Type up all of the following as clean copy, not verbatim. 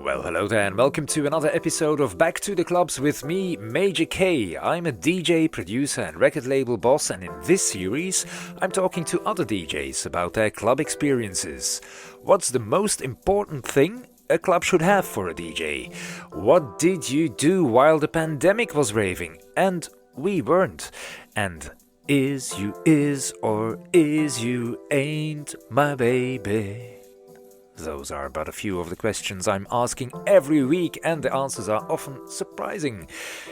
Well, hello there, and welcome to another episode of Back to the Clubs with me, Major K. I'm a DJ, producer, and record label boss, and in this series, I'm talking to other DJs about their club experiences. What's the most important thing a club should have for a DJ? What did you do while the pandemic was raving and we weren't? And is you is or is you ain't my baby? Those are but a few of the questions I'm asking every week, and the answers are often surprising.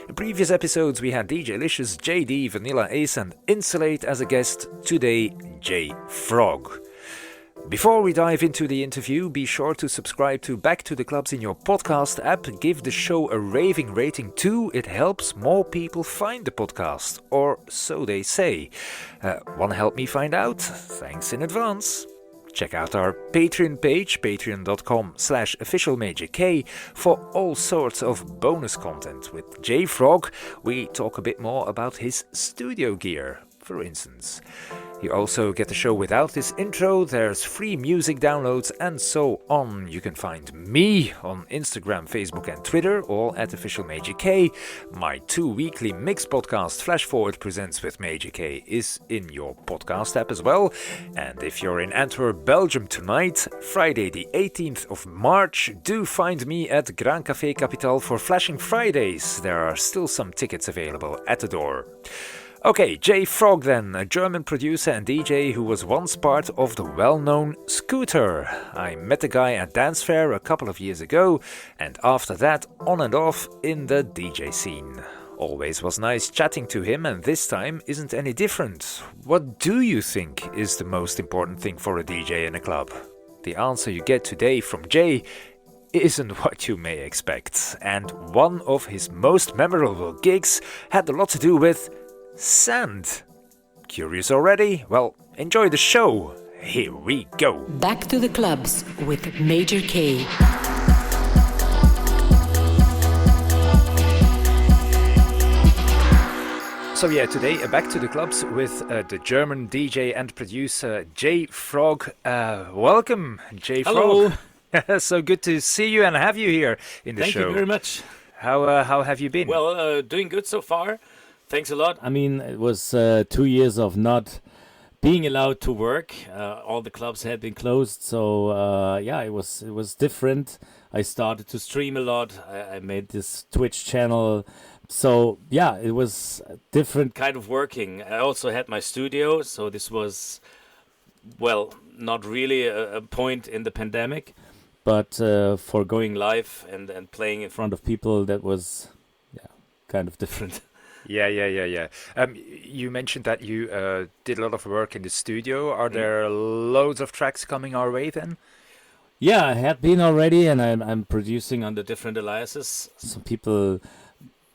In previous episodes we had DJ Licious, JD, Vanilla Ace and Insulate as a guest, today J Frog. Before we dive into the interview, be sure to subscribe to Back to the Clubs in your podcast app. Give the show a raving rating too. It helps more people find the podcast, or so they say. Wanna help me find out? Thanks in advance. Check out our Patreon page, patreon.com/officialmajork, for all sorts of bonus content. With J Frog, we talk a bit more about his studio gear, for instance. You also get the show without this intro, there's free music downloads and so on. You can find me on Instagram, Facebook and Twitter, all at officialmajork. My 2 weekly mix podcast, Flash Forward Presents with Major K, is in your podcast app as well. And if you're in Antwerp, Belgium tonight, Friday the 18th of March, do find me at Grand Café Capital for Flashing Fridays. There are still some tickets available at the door. Okay, J Frog then, a German producer and DJ who was once part of the well-known Scooter. I met the guy at Dancefair a couple of years ago, and after that on and off in the DJ scene. Always was nice chatting to him, and this time isn't any different. What do you think is the most important thing for a DJ in a club? The answer you get today from Jay isn't what you may expect, and one of his most memorable gigs had a lot to do with sand. Curious already? Well, enjoy the show. Here we go. Back to the Clubs with Major K. So yeah, today Back to the Clubs with the German DJ and producer J Frog. Welcome, J Frog. Hello. So good to see you and have you here in the show. Thank you very much. How have you been? Well, doing good so far. Thanks a lot. I mean, it was 2 years of not being allowed to work. All the clubs had been closed, so yeah, it was different. I started to stream a lot. I made this Twitch channel. So yeah, it was a different kind of working. I also had my studio, so this was, well, not really a point in the pandemic, but for going live and playing in front of people, that was kind of different. Yeah. You mentioned that you did a lot of work in the studio. Are there loads of tracks coming our way then? Yeah, I had been already, and I'm producing under different aliases. Some people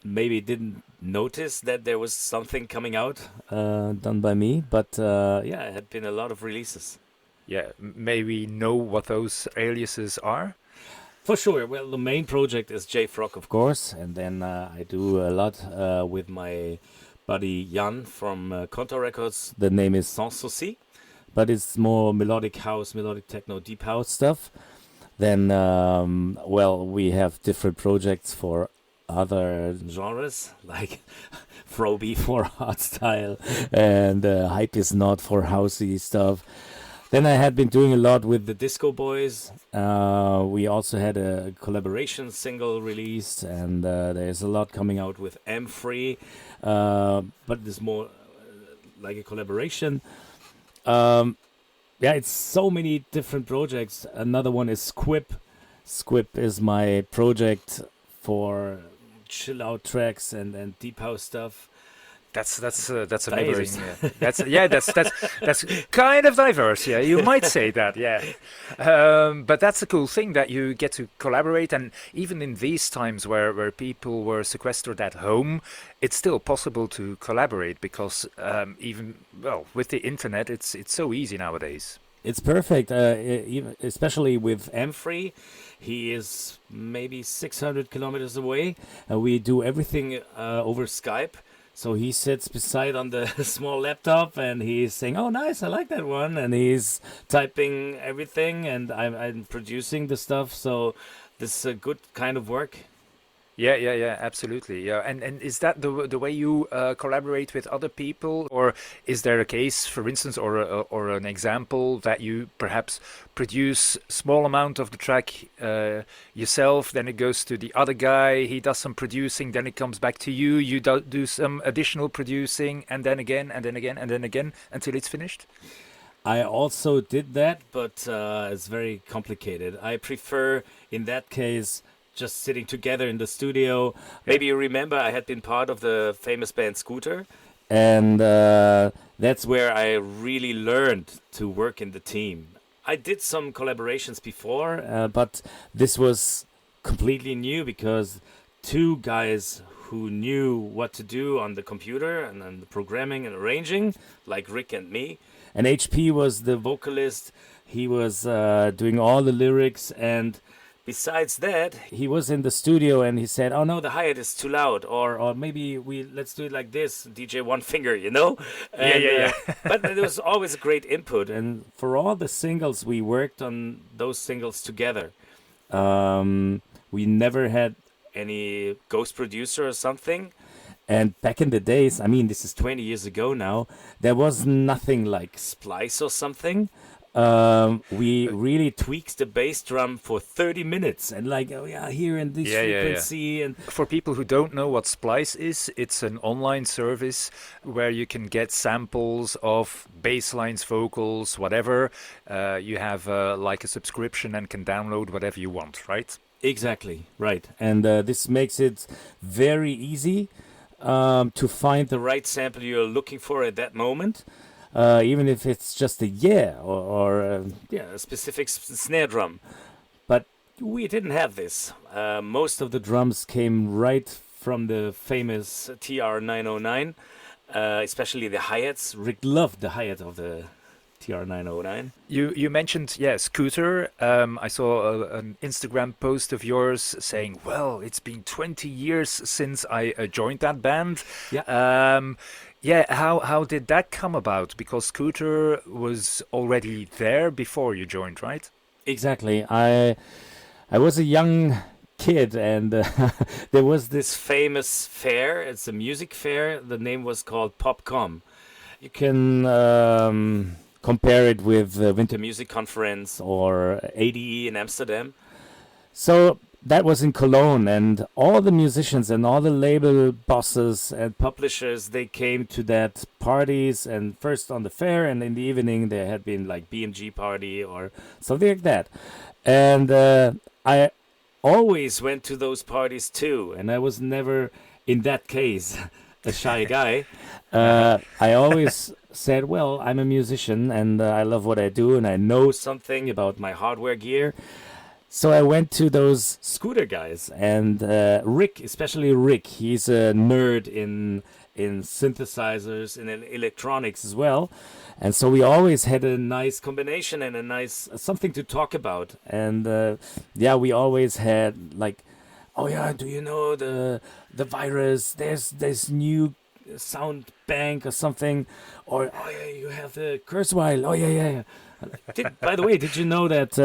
maybe didn't notice that there was something coming out done by me, but yeah, it had been a lot of releases. Yeah, may we know what those aliases are? For sure. Well, the main project is J Frog, of course, and then I do a lot with my buddy Jan from Conto Records. The name is Sans Souci, but it's more melodic house, melodic techno, deep house stuff. Then, well, we have different projects for other genres, like Froby for hardstyle and Hype Is Not for housey stuff. Then I had been doing a lot with the Disco Boys. We also had a collaboration single released, and there's a lot coming out with M3, but it's more like a collaboration. Yeah, it's so many different projects. Another one is Squip. Squip is my project for chill out tracks and deep house stuff. That's amazing. That's kind of diverse. Yeah, you might say that. Yeah, but that's a cool thing that you get to collaborate, and even in these times where people were sequestered at home, it's still possible to collaborate because even with the internet, it's so easy nowadays. It's perfect, especially with M3. He is maybe 600 kilometers away, and we do everything over Skype. So he sits beside on the small laptop and he's saying, "Oh, nice, I like that one." And he's typing everything and I'm producing the stuff. So this good kind of work. Yeah, absolutely. Yeah, and is that the way you collaborate with other people, or is there a case, for instance, or an example that you perhaps produce small amount of the track yourself, then it goes to the other guy, he does some producing, then it comes back to you, you do some additional producing, and then again, and then again, and then again until it's finished? I also did that, but it's very complicated. I prefer, in that case, just sitting together in the studio. Maybe you remember I had been part of the famous band Scooter, and that's where I really learned to work in the team. I did some collaborations before, but this was completely new because two guys who knew what to do on the computer and the programming and arranging, like Rick and me. And HP was the vocalist. He was doing all the lyrics, and besides that, he was in the studio and he said, "Oh no, the hi-hat is too loud," or maybe let's do it like this, DJ One Finger, you know? And, Yeah. but there was always a great input, and for all the singles, we worked on those singles together. We never had any ghost producer or something. And back in the days, I mean, this is 20 years ago now, there was nothing like Splice or something. We really tweaked the bass drum for 30 minutes and like, oh yeah, here in this frequency. And for people who don't know what Splice is, it's an online service where you can get samples of bass lines, vocals, whatever. You have like a subscription and can download whatever you want, right? Exactly, right. And this makes it very easy to find the right sample you're looking for at that moment. Even if it's just a or a specific snare drum. But we didn't have this. Most of the drums came right from the famous TR-909, especially the hi-hats. Rick loved the hi-hat of the TR-909. You mentioned, Scooter. I saw an Instagram post of yours saying, well, it's been 20 years since I joined that band. Yeah. How did that come about? Because Scooter was already there before you joined, right? Exactly. I was a young kid, and there was this famous fair. It's a music fair. The name was called Popcom. You can compare it with the Winter Music Conference or ADE in Amsterdam. So that was in Cologne, and all the musicians and all the label bosses and publishers, they came to that parties, and first on the fair, and in the evening there had been like BMG party or something like that. And I always went to those parties too, and I was never, in that case, a shy guy. I always said, well, I'm a musician and I love what I do and I know something about my hardware gear. So I went to those Scooter guys, and Rick, especially Rick, he's a nerd in synthesizers and in electronics as well. And so we always had a nice combination and a nice something to talk about. And we always had like, oh yeah, do you know the virus? There's this new sound bank or something, or oh yeah, you have the Kurzweil. Oh yeah. By the way, did you know that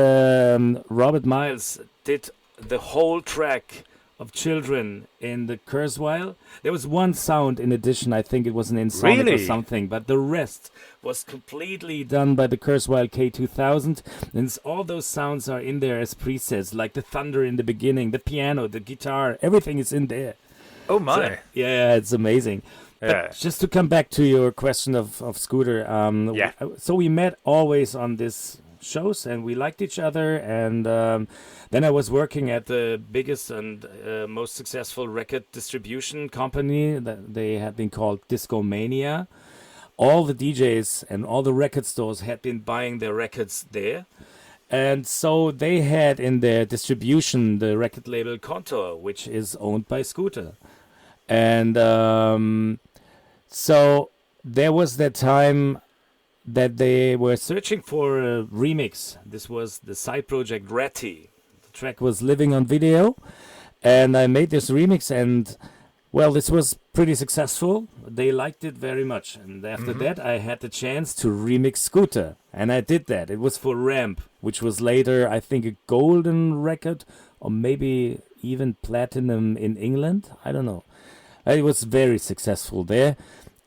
Robert Miles did the whole track of Children in the Kurzweil? There was one sound in addition, I think it was an Insonic or something, but the rest was completely done by the Kurzweil K2000, and all those sounds are in there as presets, like the thunder in the beginning, the piano, the guitar, everything is in there. Oh my! So, yeah, it's amazing. But just to come back to your question of Scooter, so we met always on these shows and we liked each other, and then I was working at the biggest and most successful record distribution company. That they had been called Discomania. All the DJs and all the record stores had been buying their records there. And so they had in their distribution the record label Contour, which is owned by Scooter. And so there was that time that they were searching for a remix. This was the side project Ratty. The track was Living on Video. And I made this remix, and well, this was pretty successful. They liked it very much. And after that, I had the chance to remix Scooter. And I did that. It was for Ramp, which was later, I think, a golden record or maybe even platinum in England. I don't know. It was very successful there.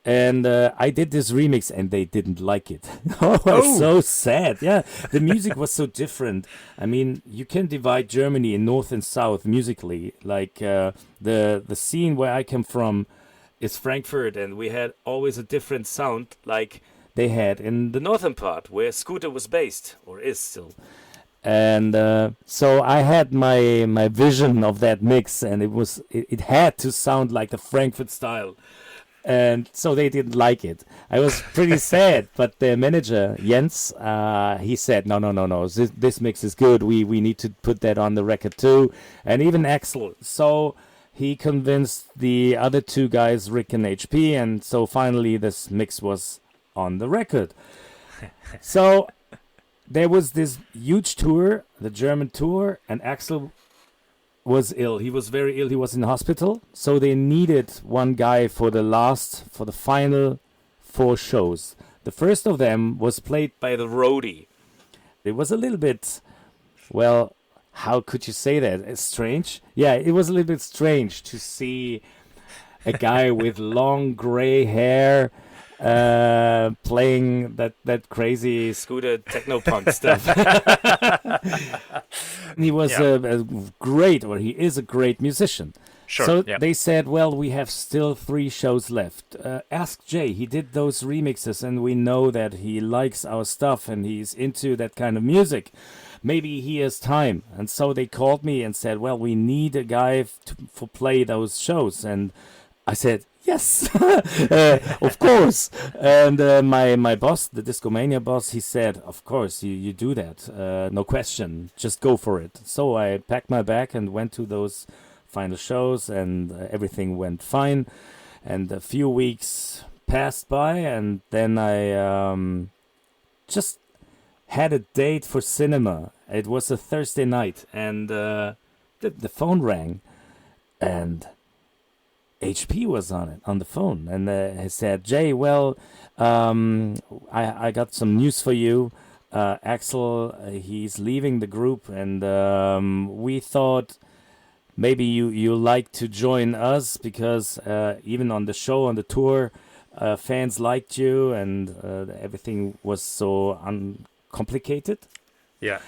And I did this remix and they didn't like it. Oh, I was so sad. Yeah, the music was so different. I mean, you can divide Germany in north and south musically. Like the scene where I come from is Frankfurt, and we had always a different sound like they had in the northern part where Scooter was based, or is still. And so I had my vision of that mix, and it had to sound like the Frankfurt style. And so they didn't like it. I was pretty sad, but the manager, Jens, he said, no, this mix is good. We need to put that on the record too. And even Axel. So he convinced the other two guys, Rick and HP, and so finally this mix was on the record. So there was this huge tour, the German tour, and Axel was ill. He was very ill. He was in hospital. So they needed one guy for the final 4 shows. The first of them was played by the roadie. It was a little bit, well, how could you say that? It's strange. Yeah, it was a little bit strange to see a guy with long gray hair playing that crazy Scooter techno punk stuff. He was a great, or he is a great musician. Sure. So they said, well, we have still 3 shows left. Ask Jay. He did those remixes, and we know that he likes our stuff and he's into that kind of music. Maybe he has time. And so they called me and said, well, we need a guy to play those shows. And I said, yes, of course. And my boss, the Discomania boss, he said, of course, you do that. No question. Just go for it. So I packed my bag and went to those final shows, and everything went fine. And a few weeks passed by, and then I just had a date for cinema. It was a Thursday night, and the phone rang, and HP was on the phone, and he said, Jay, well, I got some news for you. Axel, he's leaving the group, and we thought maybe you like to join us, because even on the show, on the tour, fans liked you, and everything was so uncomplicated. Yeah.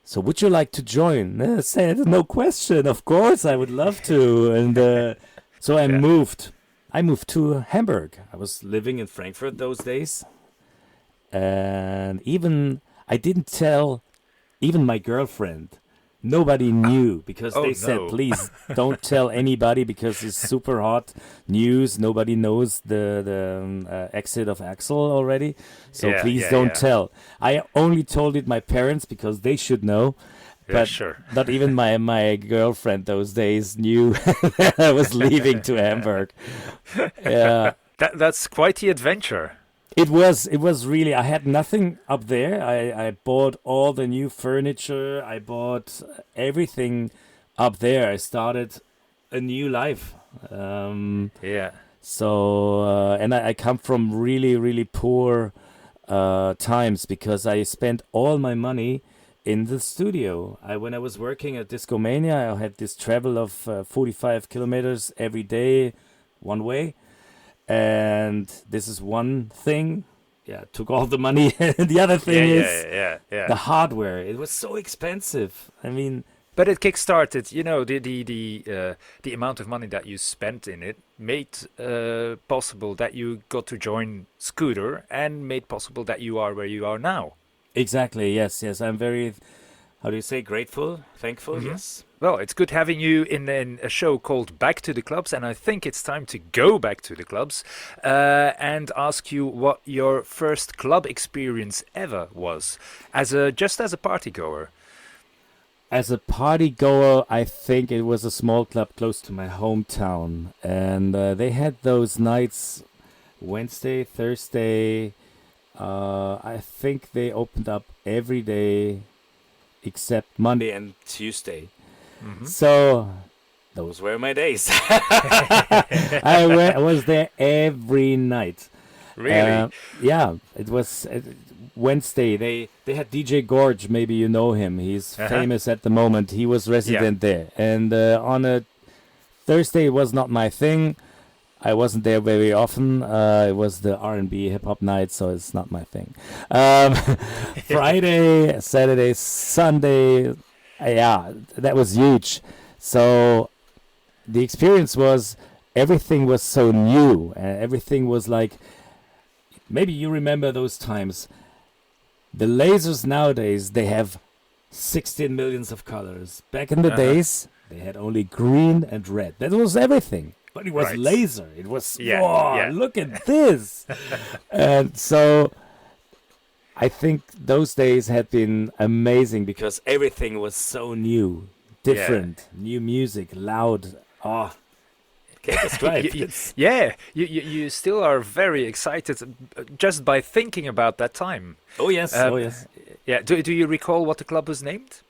So would you like to join? I said, no question, of course, I would love to. And so I moved. I moved to Hamburg. I was living in Frankfurt those days. And I didn't tell even my girlfriend. Nobody knew, because they said, please don't tell anybody, because it's super hot news. Nobody knows the exit of Axel already. So please don't tell. I only told it my parents, because they should know. But not even my girlfriend those days knew that I was leaving to Hamburg. Yeah. That's quite the adventure. It was really, I had nothing up there. I bought all the new furniture. I bought everything up there. I started a new life. So, and I come from really, really poor times, because I spent all my money in the studio. When I was working at Discomania, I had this travel of 45 kilometers every day, one way. And this is one thing. Took all the money. The other thing is the hardware. It was so expensive. I mean, but it kickstarted. You know, the amount of money that you spent in it made possible that you got to join Scooter, and made possible that you are where you are now. Exactly. Yes. I'm very, how do you say, grateful, thankful. Mm-hmm. Yes. Well, it's good having you in a show called Back to the Clubs, and I think it's time to go back to the clubs and ask you what your first club experience ever was, just as a party goer. As a party goer, I think it was a small club close to my hometown, and they had those nights, Wednesday, Thursday. I think they opened up every day except Monday and Tuesday. Mm-hmm. So those were my days. I was there every night. Really? Yeah, it was Wednesday, they had DJ Gorge. Maybe you know him. He's famous at the moment. He was resident there. And on a Thursday, it was not my thing. I wasn't there very often. It was the R&B hip-hop night, so it's not my thing. Friday, Saturday, Sunday, that was huge. So the experience was, everything was so new. Everything was like, maybe you remember those times. The lasers nowadays, they have 16 millions of colors. Back in the days, they had only green and red. That was everything. But it was laser. It was, look at this. And so I think those days had been amazing because everything was so new, different, new music, loud. Oh, can't describe it. You still are very excited just by thinking about that time. Oh, yes. Yeah. Do you recall what the club was named?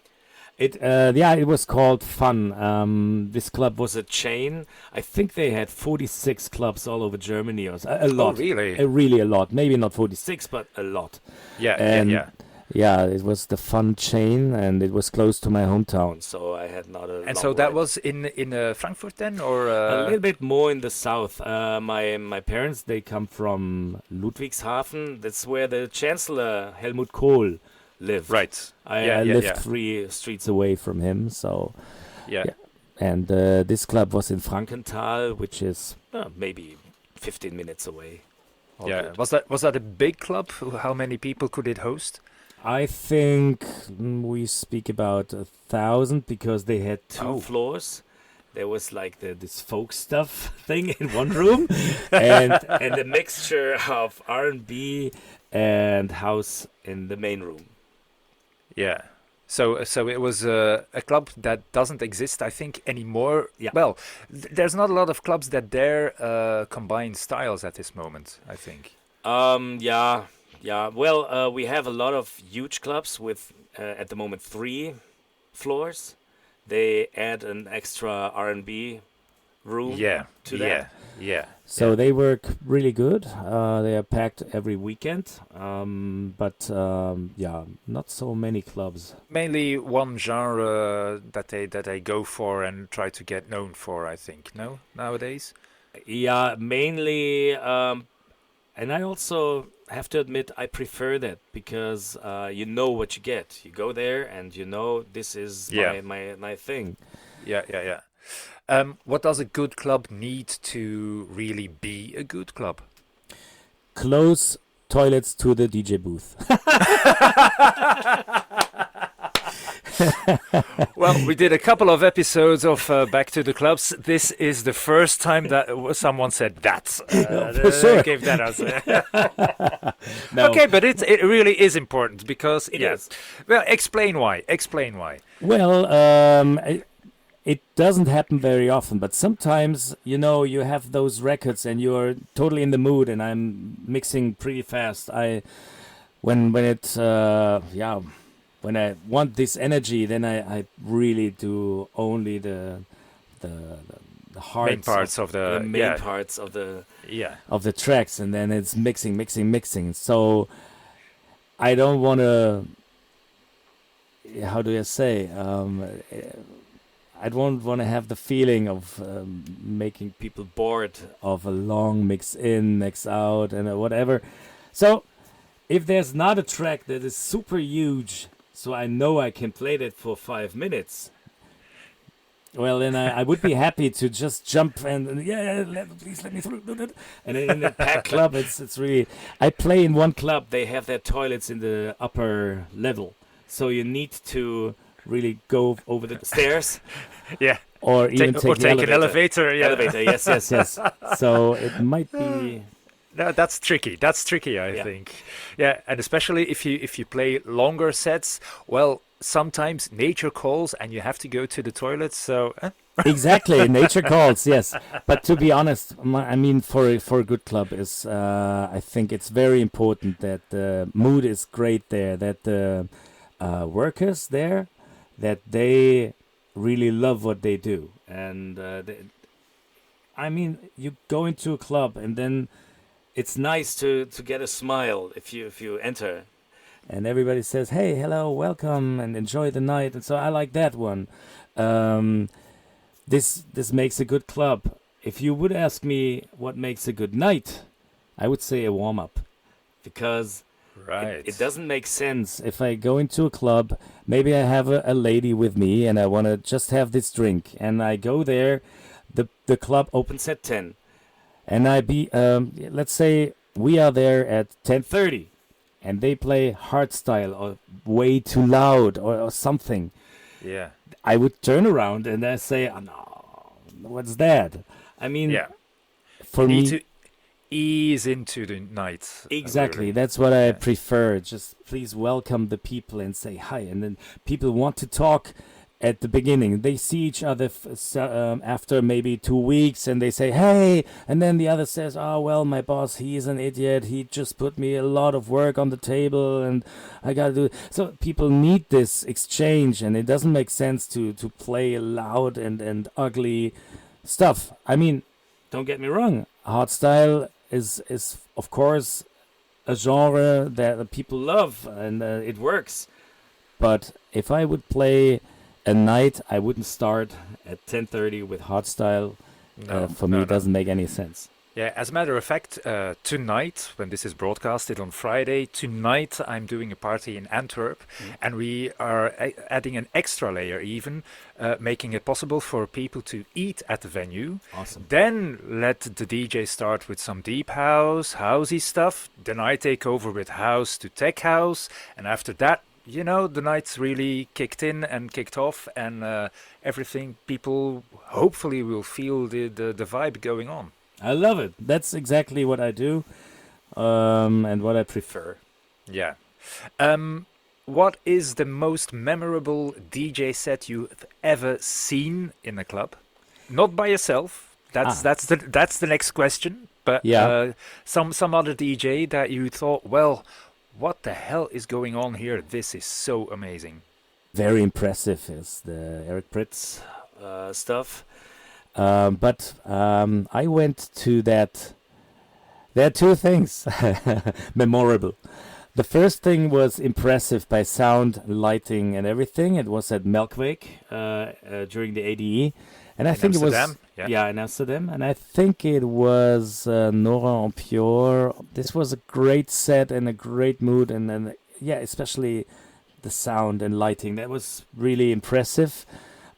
It was called Fun. This club was a chain. I think they had 46 clubs all over Germany, or a lot. Oh, really? Really a lot. Maybe not 46, but a lot. Yeah, it was the Fun chain, and it was close to my hometown, so I had not a. And so that was in Frankfurt then, or a little bit more in the south. My parents, they come from Ludwigshafen. That's where the Chancellor Helmut Kohl lived. Right. I lived 3 streets away from him, so and this club was in Frankenthal, which is maybe 15 minutes away. Was that a big club? How many people could it host? I think we speak about 1,000 because they had 2 floors. There was like this folk stuff thing in one room, and a mixture of R&B and house in the main room. Yeah. So it was a club that doesn't exist, I think, anymore. Yeah. Well, there's not a lot of clubs that dare combine styles at this moment, I think. Yeah. Well, we have a lot of huge clubs with, at the moment, 3 floors. They add an extra R&B room to that. Yeah. So they work really good. They are packed every weekend. But not so many clubs. Mainly one genre that they go for and try to get known for, I think. No, nowadays. Yeah, mainly. And I also have to admit I prefer that because you know what you get. You go there and you know this is my thing. Yeah. What does a good club need to really be a good club? Close toilets to the DJ booth. Well, we did a couple of episodes of Back to the Clubs. This is the first time that someone said that. For sure. Gave that answer. No. Okay, but it really is important because it is. Well, explain why. Well, it doesn't happen very often, but sometimes, you have those records and you're totally in the mood, and I'm mixing pretty fast. When I want this energy, then I really do only the hearts, main parts of the main parts of the tracks, and then it's mixing. So I don't want to. How do I say? I don't want to have the feeling of making people bored of a long mix in, mix out, and whatever. So if there's not a track that is super huge, so I know I can play that for 5 minutes, well, then I would be happy to just jump and please let me through. And in the packed club, it's really. I play in one club. They have their toilets in the upper level, so you need to really go over the stairs. Yeah. Or even take an elevator. Yeah. Elevator, yes. So it might be. No, that's tricky. I think. Yeah, and especially if you play longer sets, well, sometimes nature calls and you have to go to the toilet. So. Exactly, nature calls. Yes, but to be honest, for a good club is I think it's very important that the mood is great there, that the workers there, that they really love what they do, and you go into a club and then it's nice to get a smile if you enter, and everybody says, "Hey, hello, welcome, and enjoy the night." And so I like that one. Um, this makes a good club. If you would ask me what makes a good night, I would say a warm up, because Right. it doesn't make sense if I go into a club. Maybe I have a lady with me and I want to just have this drink, and I go there. The club opens at 10, and let's say we are there at 10:30, and they play hardstyle or way too loud or something. Yeah. I would turn around and I say, oh, no, what's that? I mean, Yeah. for You me, need to ease into the night. exactly. Really. That's what I Yeah. prefer. Just please welcome the people and say hi. And then people want to talk at the beginning. They see each other after maybe 2 weeks, and they say, hey. And then the other says, oh, well, my boss, he's an idiot. He just put me a lot of work on the table, and I got to do it. So people need this exchange, and it doesn't make sense to play loud and ugly stuff. I mean, don't get me wrong. Hardstyle is of course a genre that people love, and it works. But if I would play a night, I wouldn't start at 10:30 with hardstyle. For me, it doesn't make any sense. Yeah, as a matter of fact, tonight, when this is broadcasted on Friday, tonight I'm doing a party in Antwerp, and we are adding an extra layer even, making it possible for people to eat at the venue. Awesome. Then let the DJ start with some deep house, housey stuff. Then I take over with house to tech house, and after that, you know, the night's really kicked in and kicked off, and everything, people hopefully will feel the vibe going on. I love it. That's exactly what I do, and what I prefer. Yeah. What is the most memorable DJ set you've ever seen in a club? Not by yourself. That's the next question. But Yeah. some other DJ that you thought, well, what the hell is going on here? This is so amazing. Very impressive is the Eric Pritz stuff. But I went to that. There are two things memorable. The first thing was impressive by sound, lighting, and everything. It was at Melkweg during the ADE, and I think Amsterdam, it was yeah. in Amsterdam, and I think it was Nora En Pure. This was a great set and a great mood, and yeah, especially the sound and lighting. That was really impressive.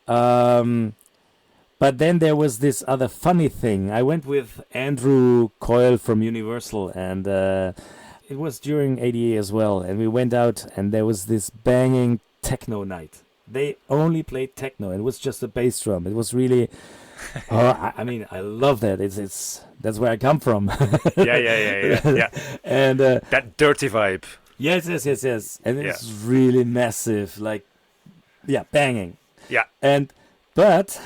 But then there was this other funny thing. I went with Andrew Coyle from Universal, and it was during ADA as well. And we went out, and there was this banging techno night. They only played techno. It was just a bass drum. It was really, I mean, I love that. It's that's where I come from. Yeah. And That dirty vibe. yes. And it's really massive, like, yeah, banging. Yeah. But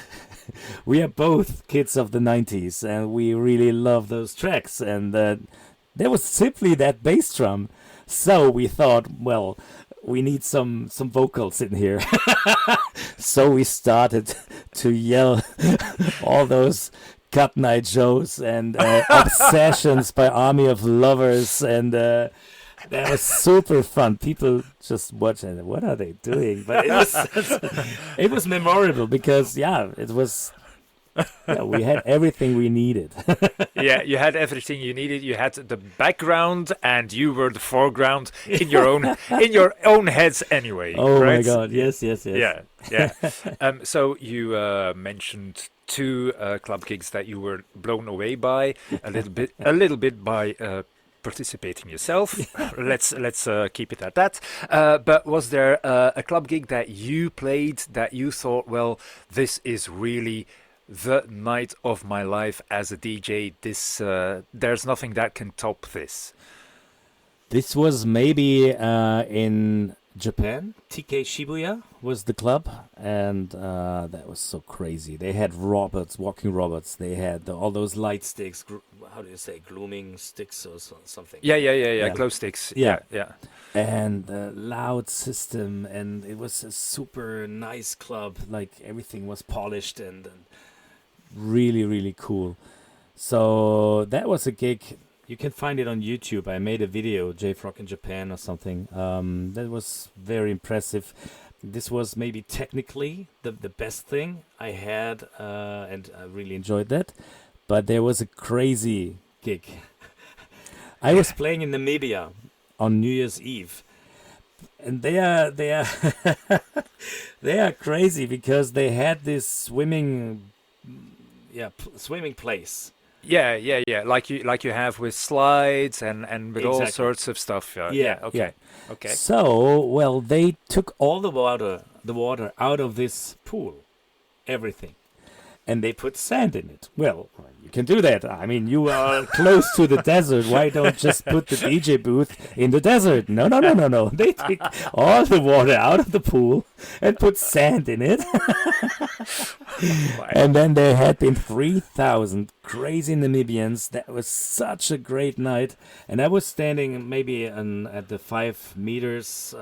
we are both kids of the 90s, and we really love those tracks. And there was simply that bass drum. So we thought, well, we need some vocals in here. So we started to yell all those Cut Night Joes and Obsessions by Army of Lovers, and that was super fun. People just watching. What are they doing? But it was memorable because it was. Yeah, we had everything we needed. Yeah, you had everything you needed. You had the background, and you were the foreground in your own heads anyway. Oh right? my God! Yes. Yeah. So you mentioned two club gigs that you were blown away by, a little bit by participating yourself. Let's keep it at that. But was there a club gig that you played that you thought, well, this is really the night of my life as a DJ? This there's nothing that can top this. This was maybe in Japan. TK Shibuya was the club, and that was so crazy. They had walking robots. They had all those light sticks. How do you say, glooming sticks or something? Yeah. Glow sticks. Yeah. And the loud system, and it was a super nice club. Like everything was polished and really, really cool. So that was a gig You can find it on YouTube. I made a video, J-Frog in Japan or something. That was very impressive. This was maybe technically the best thing I had, and I really enjoyed that. But there was a crazy gig. I was playing in Namibia on New Year's Eve, and they are they are crazy because they had this swimming place. Yeah. Like you have with slides and with all Exactly. sorts of stuff. Yeah, Okay. Okay. So, well, they took all the water out of this pool, everything, and they put sand in it. Well, you can do that. I mean, you are close to the desert. Why don't just put the DJ booth in the desert? No. They take all the water out of the pool and put sand in it. And then there had been 3,000 crazy Namibians. That was such a great night. And I was standing maybe at the 5 meters.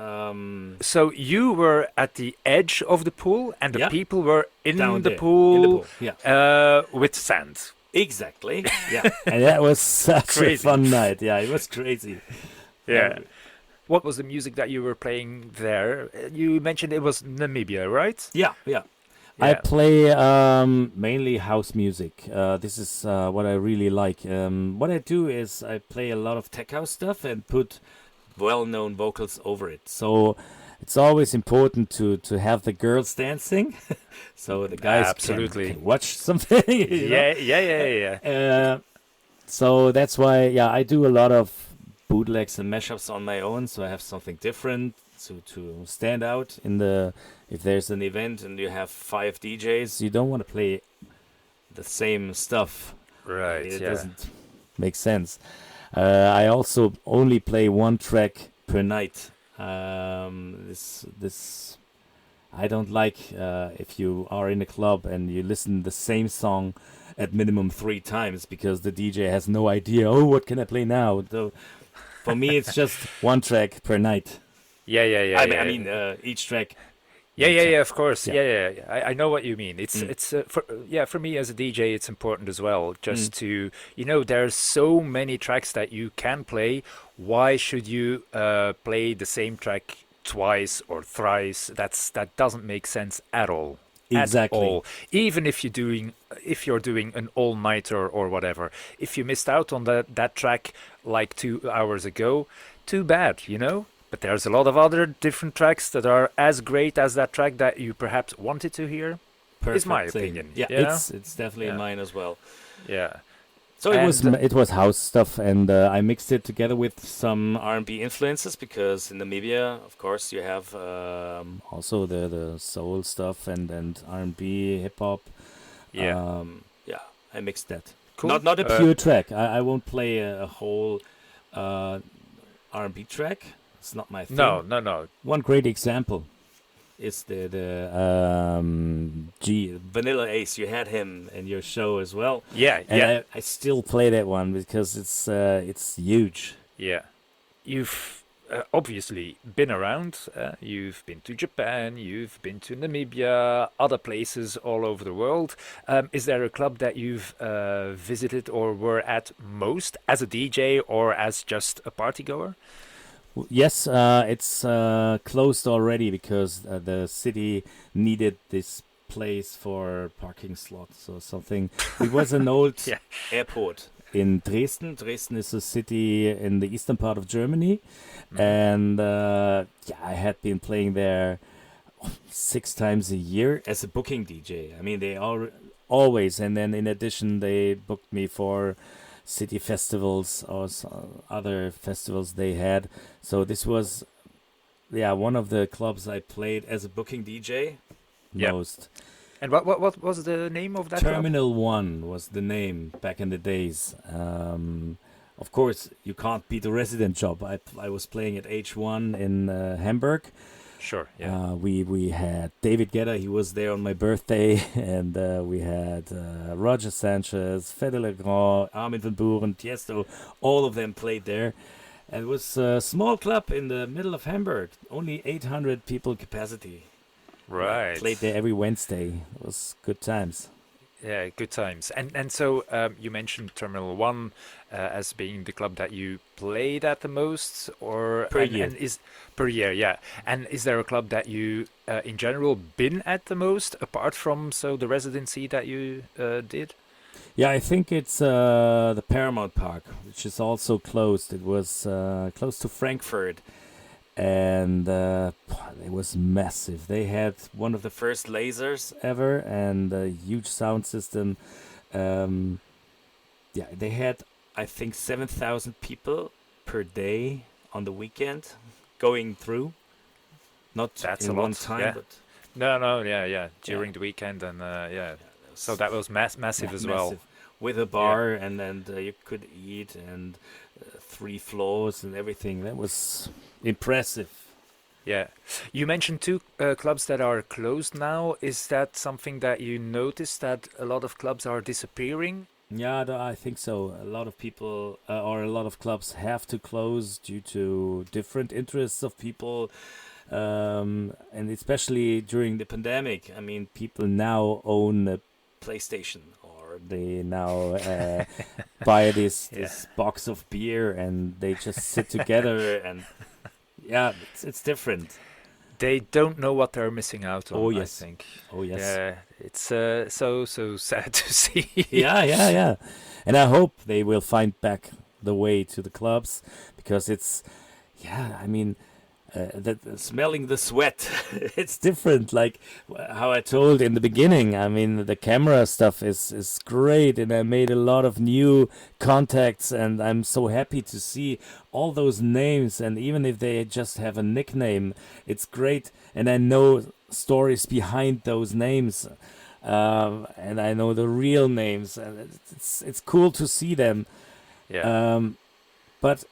So you were at the edge of the pool, and the Yeah. people were in Down the there, pool, in the pool, yeah. with sand. Exactly. Yeah. And that was such a Crazy. fun night. Yeah, it was crazy. Yeah. What was the music that you were playing there? You mentioned it was Namibia, right? Yeah. I Yeah. play mainly house music. This is what I really like. What I do is I play a lot of tech house stuff and put well-known vocals over it. So it's always important to have the girls dancing, so the guys Absolutely. can watch something. you know? Yeah. So that's why, I do a lot of bootlegs and mashups on my own. So I have something different to stand out in the. If there's an event and you have 5 DJs, you don't want to play the same stuff. Right. It yeah. doesn't make sense. I also only play 1 track per night. This I don't like if you are in a club and you listen the same song at minimum 3 times because the DJ has no idea. Oh, what can I play now? So for me, it's just 1 track per night. Yeah. I mean, each track. Yeah, of course. Yeah. Yeah. I know what you mean. It's for me as a DJ, it's important as well. Just to there's so many tracks that you can play. Why should you play the same track twice or thrice? That doesn't make sense at all. Exactly. At all. Even if you're doing an all-nighter or whatever. If you missed out on that track like 2 hours ago, too bad, But there's a lot of other different tracks that are as great as that track that you perhaps wanted to hear. Is my Perfect thing. opinion. Yeah, it's definitely Yeah. mine as well. Yeah. So it was house stuff, and I mixed it together with some R&B influences because in Namibia, of course, you have also the soul stuff and R&B, hip hop. Yeah. I mixed that. Cool. Not a pure track. I won't play a whole R&B track. It's not my thing. No. One great example is the Vanilla Ace. You had him in your show as well. Yeah. And I still play that one because it's huge. Yeah. You've obviously been around. You've been to Japan. You've been to Namibia, other places all over the world. Is there a club that you've visited or were at most as a DJ or as just a party goer? Yes, it's closed already because the city needed this place for parking slots or something. It was an old Yeah. airport in Dresden. Dresden is a city in the eastern part of Germany. And I had been playing there 6 times a year as a booking DJ. I mean, they always, and then in addition, they booked me for city festivals or other festivals they had. So this was, one of the clubs I played as a booking DJ Yep. most. And what was the name of that club? Terminal 1 was the name back in the days. Of course, you can't beat a resident job. I was playing at H1 in Hamburg. Sure, yeah. We had David Guetta, he was there on my birthday, and we had Roger Sanchez, Fede Legrand, Armin van Buuren, Tiesto, all of them played there. And it was a small club in the middle of Hamburg, only 800 people capacity. Right. Played there every Wednesday. It was good times. Yeah, good times. And so you mentioned Terminal One as being the club that you played at the most, or per year. and is per year, yeah. And is there a club that you, in general, been at the most, apart from the residency that you did? Yeah, I think it's the Paramount Park, which is also closed. It was close to Frankfurt, and it was massive. They had one of the first lasers ever and a huge sound system. Um, yeah, they had, I think, 7,000 people per day on the weekend going through. Not That's a in one lot. time, Yeah. but No, yeah, yeah. yeah, During the weekend, and yeah. yeah, So that was massive as well. massive. With a Yeah. bar, and you could eat, and 3 floors and everything. That was impressive. Yeah. You mentioned two clubs that are closed now. Is that something that you noticed that a lot of clubs are disappearing? Yeah, I think so. A lot of people or a lot of clubs have to close due to different interests of people, and especially during the pandemic. I mean, people now own a PlayStation, or they now buy this Yeah. this box of beer, and they just sit together, and yeah, it's different. They don't know what they're missing out on, Oh I yes, think. oh yes. Yeah, it's so sad to see. Yeah. And I hope they will find back the way to the clubs, because it's, yeah, I mean, that smelling the sweat, it's different. Like how I told in the beginning. I mean, the camera stuff is great, and I made a lot of new contacts, and I'm so happy to see all those names. And even if they just have a nickname, it's great, and I know stories behind those names. And I know the real names, and it's cool to see them. Yeah. But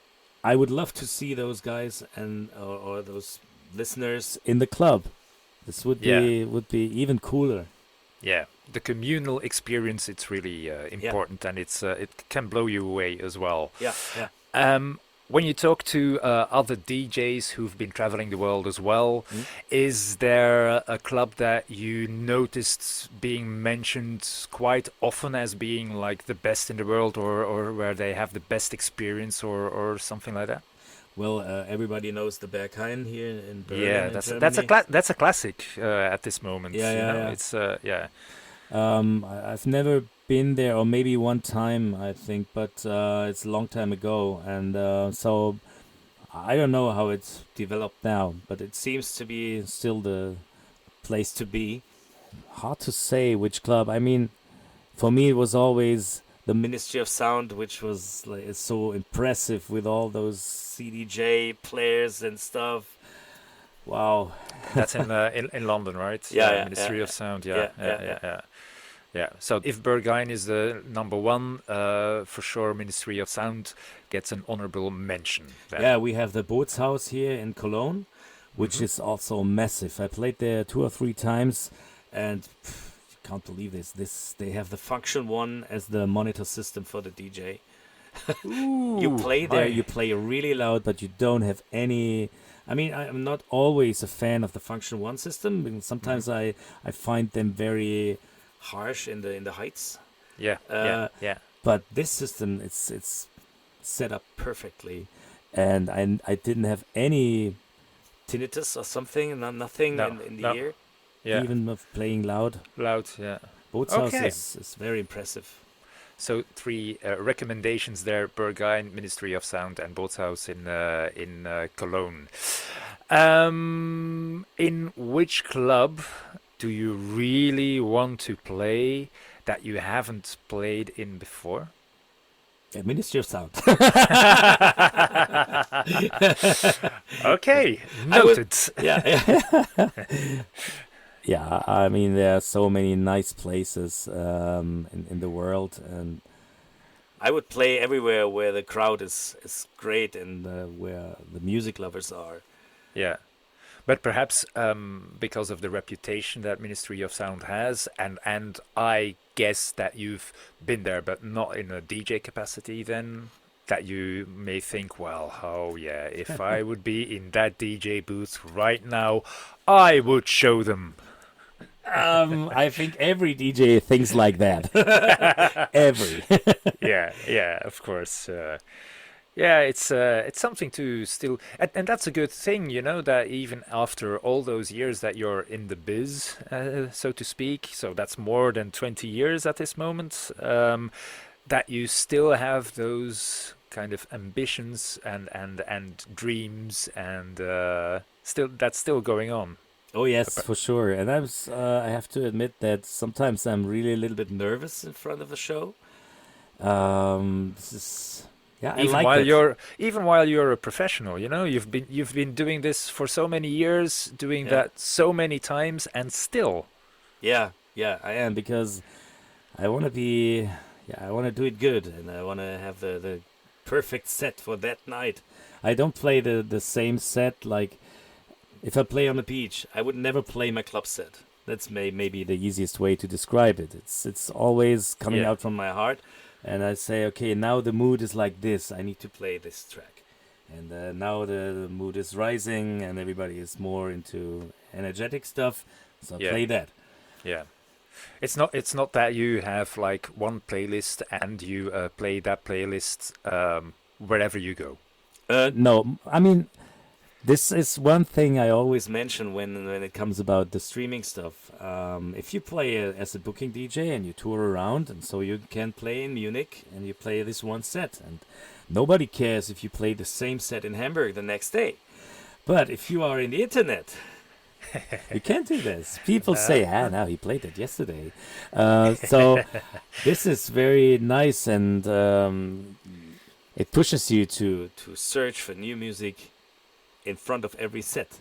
I would love to see those guys and or those listeners in the club. This would be even cooler. Yeah. The communal experience, it's really important, and it can blow you away as well. Yeah. When you talk to other DJs who've been traveling the world as well, Mm. is there a club that you noticed being mentioned quite often as being like the best in the world, or where they have the best experience, or something like that? Well, everybody knows the Berghain here in Berlin. Yeah, in that's that's a classic at this moment. Yeah, you yeah, know? yeah. It's yeah. I've never been there, or maybe one time, I think, but it's a long time ago, and so I don't know how it's developed now, but it seems to be still the place to be. Hard to say which club. I mean, for me, it was always the Ministry of Sound, which was like is so impressive with all those CDJ players and stuff. Wow. That's in London, right? Yeah, Ministry of Sound. yeah. Yeah. So if Berghain is the number one, for sure, Ministry of Sound gets an honorable mention. Then. Yeah, we have the Bootshaus here in Cologne, which is also massive. I played there 2 or 3 times, and you can't believe this. They have the Function One as the monitor system for the DJ. You play there, you play really loud, but you don't have any. I mean, I'm not always a fan of the Function One system, because sometimes I find them very harsh in the heights. Yeah. But this system, it's set up perfectly, and I didn't have any tinnitus or something, nothing in the ear. Yeah. Even of playing loud. Loud. Yeah. Bootshaus Okay. is very impressive. So 3 recommendations there: Berghain, Ministry of Sound, and Bootshaus in Cologne. In which club do you really want to play that you haven't played in before? Ministry of Sound. Okay, noted. Yeah. Yeah, I mean, there are so many nice places in the world, and I would play everywhere where the crowd is great, and where the music lovers are. Yeah. But perhaps because of the reputation that Ministry of Sound has, and I guess that you've been there, but not in a DJ capacity, then that you may think, well, oh yeah, if I would be in that DJ booth right now, I would show them. I think every DJ thinks like that. Every. Yeah, of course. Yeah, it's something to still, and that's a good thing, that even after all those years that you're in the biz, so to speak, so that's more than 20 years at this moment, that you still have those kind of ambitions and dreams, and still that's still going on. Oh yes, for sure. And I have to admit that sometimes I'm really a little bit nervous in front of the show. This is, yeah, I Even like while it. you're a professional, you've been doing this for so many years, doing Yeah. that so many times, and still. Yeah, I am because I want to be, I want to do it good, and I want to have the perfect set for that night. I don't play the same set like if I play on the beach. I would never play my club set. That's maybe the easiest way to describe it. It's always coming Yeah. out from my heart, and I say, okay, now the mood is like this. I need to play this track, and now the mood is rising, and everybody is more into energetic stuff. So Yeah. play that. Yeah. It's not that you have like one playlist and you play that playlist wherever you go. No, I mean, this is one thing I always mention when it comes about the streaming stuff. If you play as a booking DJ and you tour around, and so you can play in Munich and you play this one set, and nobody cares if you play the same set in Hamburg the next day. But if you are in the internet, you can't do this. People say, now he played it yesterday. So this is very nice, and it pushes you to search for new music in front of every set.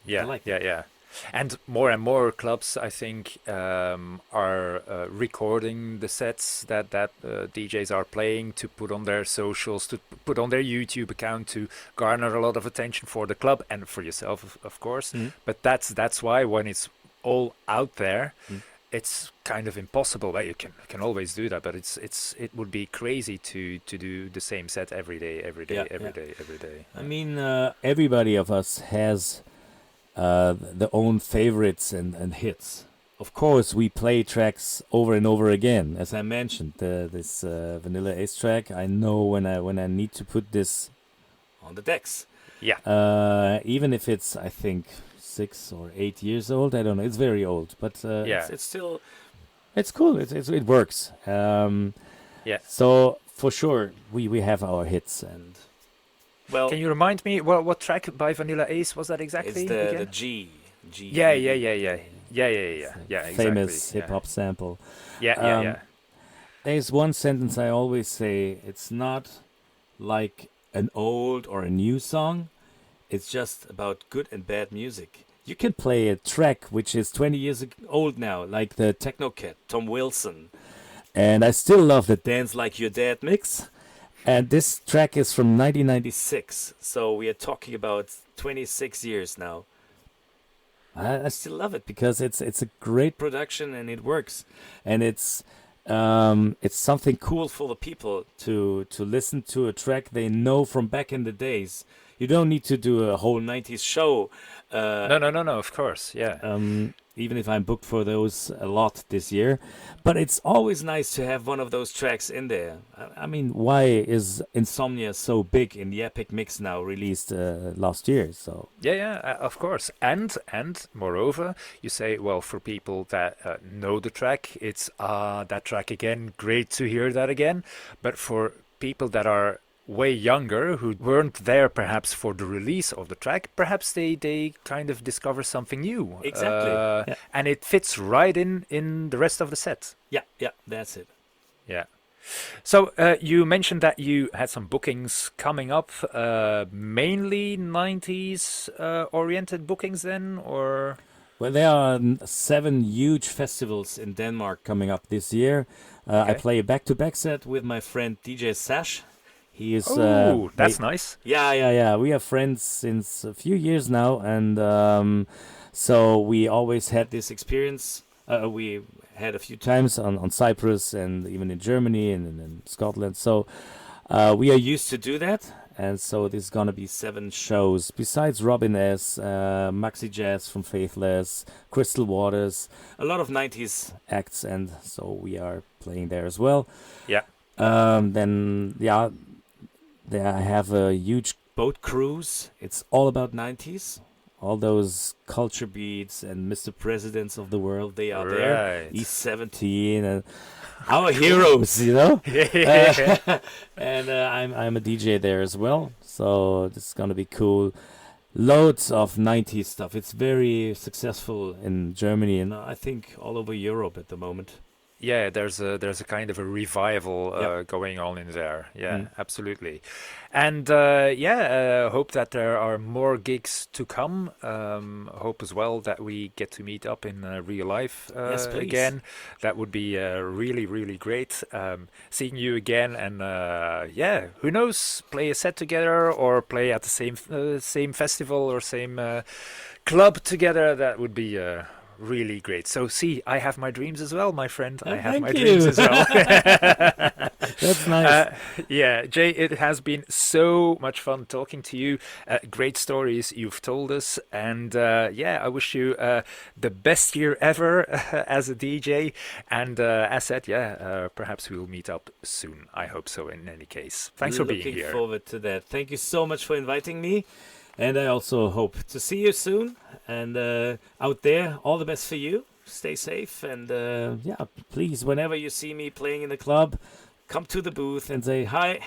Yeah, like yeah. And more clubs, I think, are recording the sets that DJs are playing to put on their socials, to put on their YouTube account, to garner a lot of attention for the club and for yourself, of course. But that's why when it's all out there, it's kind of impossible. Well, you can always do that, but it would be crazy to do the same set every day. I mean, everybody of us has their own favorites and hits. Of course, we play tracks over and over again. As I mentioned, this Vanilla Ace track, I know when I need to put this on the decks. Yeah. Even if it's, I think, 6 or 8 years old, I don't know. It's very old, but it's still, it's cool. It works. Yeah. So for sure, we have our hits, and well, can you remind me what track by Vanilla Ace was that exactly? it's the G. Yeah. Exactly. Famous hip hop sample. Yeah. There's one sentence I always say: it's not like an old or a new song. It's just about good and bad music. You can play a track which is 20 years old now, like the Techno Cat, Tom Wilson, and I still love the Dance Like Your Dad mix. And this track is from 1996, so we are talking about 26 years now. I still love it because it's a great production and it works, and it's something cool for the people to listen to a track they know from back in the days. You don't need to do a whole 90s show. No, of course, yeah. Even if I'm booked for those a lot this year. But it's always nice to have one of those tracks in there. I mean, why is Insomnia so big in the Epic Mix now, released last year? So Yeah, of course. And moreover, you say, well, for people that know the track, it's that track again, great to hear that again. But for people that are way younger, who weren't there perhaps for the release of the track, perhaps they kind of discover something new. Exactly. Yeah. And it fits right in the rest of the set. Yeah, that's it. Yeah. So you mentioned that you had some bookings coming up, mainly 90s oriented bookings then, or? Well, there are 7 huge festivals in Denmark coming up this year. I play a back-to-back set with my friend DJ Sash. He is. That's nice. Yeah. We are friends since a few years now, and so we always had this experience. We had a few times on Cyprus and even in Germany and in Scotland. So we are used to do that, And so there's gonna be 7 shows besides Robin S, Maxi Jazz from Faithless, Crystal Waters, a lot of 90s acts, and so we are playing there as well. Yeah. Then there I have a huge boat cruise. It's all about 90s. All those culture beats and Mr. Presidents of the world, they are there. E17 and our heroes, you know. And I'm a DJ there as well, so this is gonna be cool. Loads of 90s stuff. It's very successful in Germany and I think all over Europe at the moment. Yeah, there's a kind of a revival going on in there. Yeah, absolutely. And hope that there are more gigs to come. Hope as well that we get to meet up in real life again. That would be really, really great. Seeing you again, and who knows, play a set together or play at the same festival or same club together. That would be really great. So see, I have my dreams as well, my friend. I have my dreams as well. That's nice. Jay, it has been so much fun talking to you. Great stories you've told us, and I wish you the best year ever as a DJ. And as said, perhaps we'll meet up soon. I hope so. In any case, thanks for being here. Looking forward to that. Thank you so much for inviting me. And I also hope to see you soon. And out there, all the best for you. Stay safe. And please, whenever you see me playing in the club, come to the booth and say hi.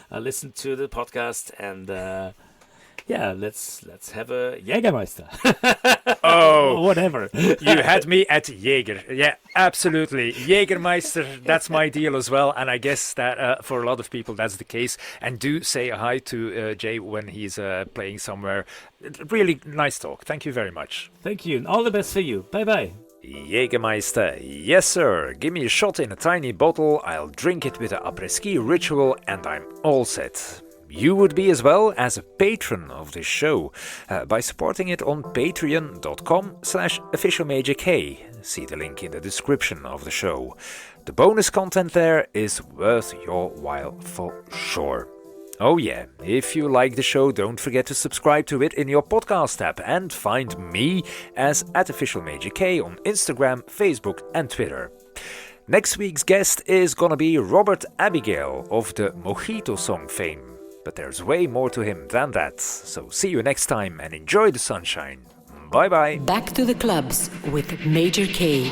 I listen to the podcast. And let's have a Jägermeister. Oh, whatever. You had me at Jäger. Yeah, absolutely. Jägermeister, that's my deal as well. And I guess that for a lot of people, that's the case. And do say hi to Jay when he's playing somewhere. Really nice talk. Thank you very much. Thank you. And all the best for you. Bye-bye. Jägermeister, yes sir. Give me a shot in a tiny bottle. I'll drink it with an après-ski ritual and I'm all set. You would be as well as a patron of this show by supporting it on patreon.com/officialmajork. See the link in the description of the show. The bonus content there is worth your while for sure. Oh yeah, if you like the show, don't forget to subscribe to it in your podcast app and find me as @officialmajork on Instagram, Facebook and Twitter. Next week's guest is gonna be Robert Abigail of the Mojito Song fame. But there's way more to him than that. So see you next time and enjoy the sunshine. Bye bye. Back to the clubs with Major K.